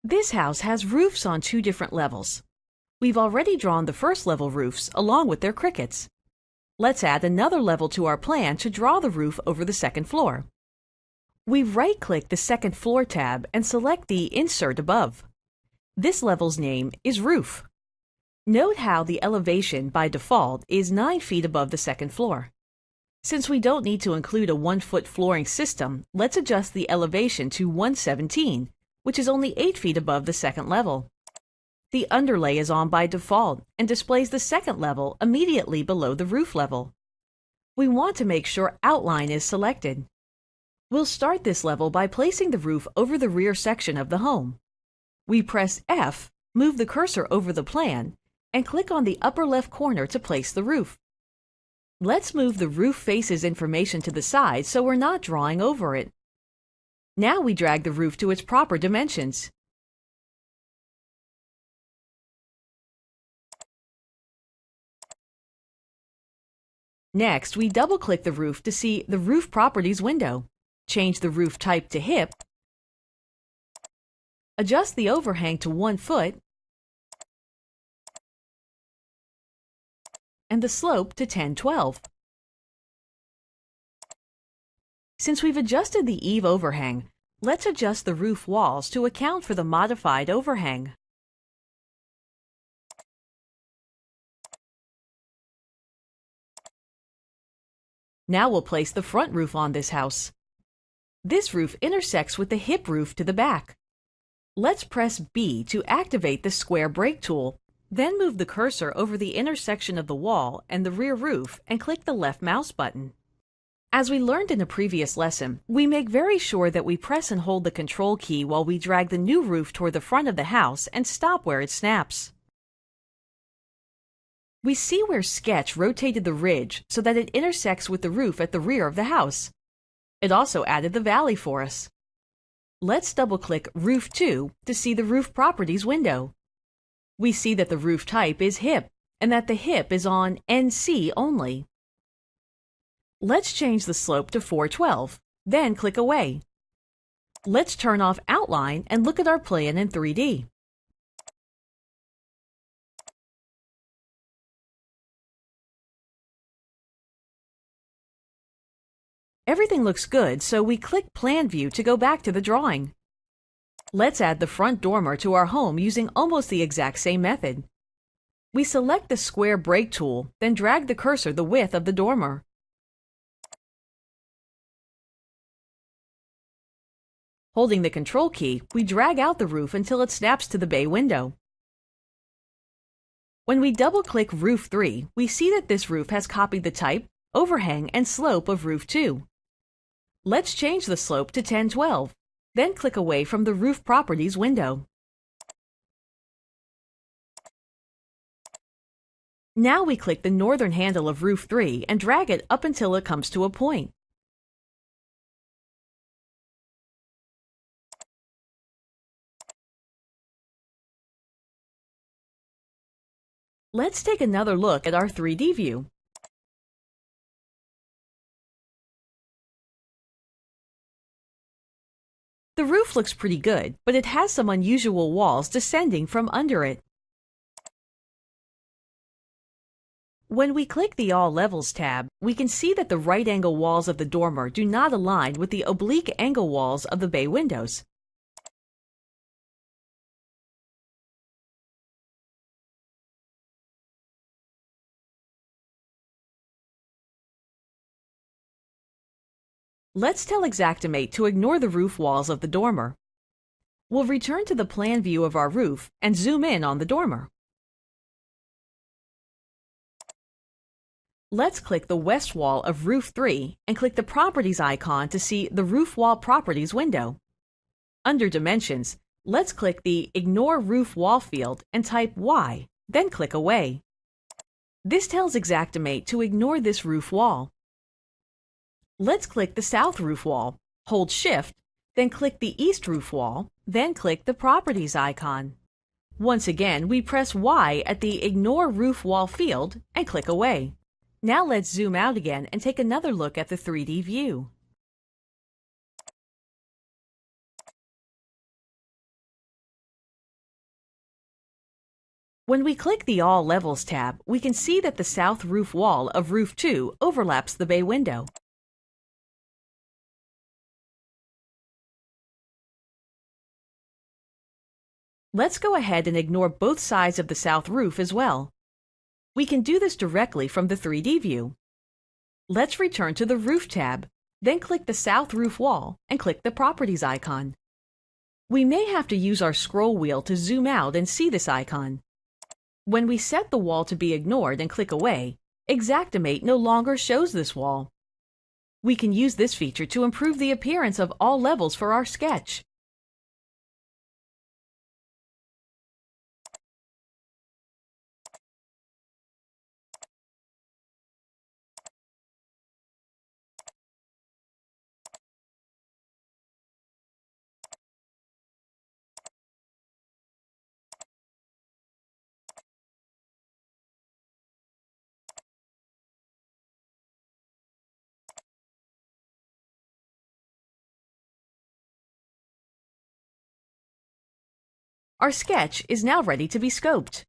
This house has roofs on two different levels. We've already drawn the first level roofs along with their crickets. Let's add another level to our plan to draw the roof over the second floor. We right-click the second floor tab and select the Insert above. This level's name is Roof. Note how the elevation by default is 9 feet above the second floor. Since we don't need to include a 1-foot flooring system, let's adjust the elevation to 117, which is only 8 feet above the second level. The underlay is on by default and displays the second level immediately below the roof level. We want to make sure Outline is selected. We'll start this level by placing the roof over the rear section of the home. We press F, move the cursor over the plan, and click on the upper left corner to place the roof. Let's move the roof faces information to the side so we're not drawing over it. Now we drag the roof to its proper dimensions. Next, we double-click the roof to see the Roof Properties window. Change the roof type to hip. Adjust the overhang to 1 foot and the slope to 10-12. Since we've adjusted the eave overhang, let's adjust the roof walls to account for the modified overhang. Now we'll place the front roof on this house. This roof intersects with the hip roof to the back. Let's press B to activate the square brake tool, then move the cursor over the intersection of the wall and the rear roof and click the left mouse button. As we learned in a previous lesson, we make very sure that we press and hold the Control key while we drag the new roof toward the front of the house and stop where it snaps. We see where Sketch rotated the ridge so that it intersects with the roof at the rear of the house. It also added the valley for us. Let's double-click Roof 2 to see the Roof Properties window. We see that the roof type is hip and that the hip is on NC only. Let's change the slope to 412, then click Away. Let's turn off Outline and look at our plan in 3D. Everything looks good, so we click Plan View to go back to the drawing. Let's add the front dormer to our home using almost the exact same method. We select the square brake tool, then drag the cursor the width of the dormer. Holding the Control key, we drag out the roof until it snaps to the bay window. When we double-click Roof 3, we see that this roof has copied the type, overhang, and slope of Roof 2. Let's change the slope to 10-12, then click Away from the Roof Properties window. Now we click the northern handle of Roof 3 and drag it up until it comes to a point. Let's take another look at our 3D view. The roof looks pretty good, but it has some unusual walls descending from under it. When we click the All Levels tab, we can see that the right angle walls of the dormer do not align with the oblique angle walls of the bay windows. Let's tell Xactware to ignore the roof walls of the dormer. We'll return to the plan view of our roof and zoom in on the dormer. Let's click the west wall of Roof 3 and click the Properties icon to see the Roof Wall Properties window. Under Dimensions, let's click the Ignore Roof Wall field and type Y, then click Away. This tells Xactware to ignore this roof wall. Let's click the south roof wall, hold Shift, then click the east roof wall, then click the Properties icon. Once again, we press Y at the Ignore Roof Wall field and click Away. Now let's zoom out again and take another look at the 3D view. When we click the All Levels tab, we can see that the south roof wall of roof 2 overlaps the bay window. Let's go ahead and ignore both sides of the south roof as well. We can do this directly from the 3D view. Let's return to the Roof tab, then click the south roof wall and click the Properties icon. We may have to use our scroll wheel to zoom out and see this icon. When we set the wall to be ignored and click away, Xactimate no longer shows this wall. We can use this feature to improve the appearance of all levels for our sketch. Our sketch is now ready to be scoped.